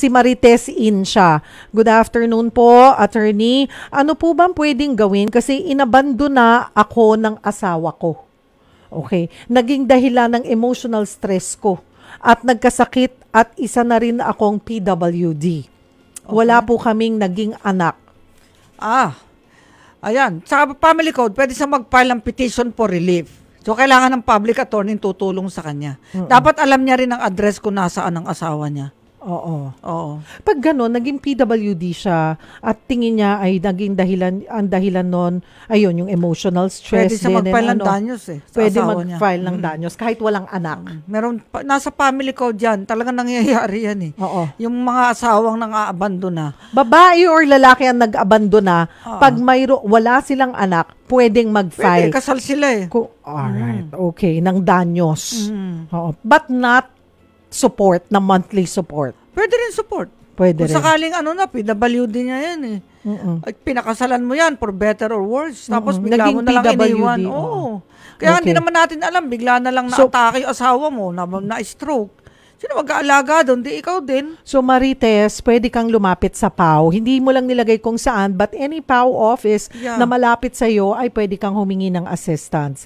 Si Marites Insha. Good afternoon po, attorney. Ano po bang pwedeng gawin? Kasi inabando na ako ng asawa ko. Okay. Naging dahilan ng emotional stress ko. At nagkasakit at isa na rin akong PWD. Wala po kaming naging anak. Ayan. Sa family code, pwede siya mag-file ng petition for relief. So, kailangan ng public attorney tutulong sa kanya. Dapat alam niya rin ang address kung nasaan ang asawa niya. Oo. Pag gano'n, naging PWD siya at tingin niya ay naging ang dahilan nun, ayun, yung emotional stress. Pwede siya mag-file ng danyos Pwede mag-file ng danyos kahit walang anak. Nasa family code yan. Talagang nangyayari yan Yung mga asawang nang-aabandona. Babae or lalaki ang nag-abandona, pag wala silang anak, pwedeng mag-file. Pwede, kasal sila Alright, okay, ng danyos. But not support, na monthly support. Pwede rin support. Kung sakaling PWD niya yan pinakasalan mo yan for better or worse. Tapos bigla mo na lang iniwan. Kaya hindi naman natin alam, bigla na lang na-atake yung asawa mo, na-stroke. Sino mag-aalaga doon? Di ikaw din. So Marites, pwede kang lumapit sa PAW. Hindi mo lang nilagay kung saan, but any PAW office na malapit sa iyo ay pwede kang humingi ng assistance.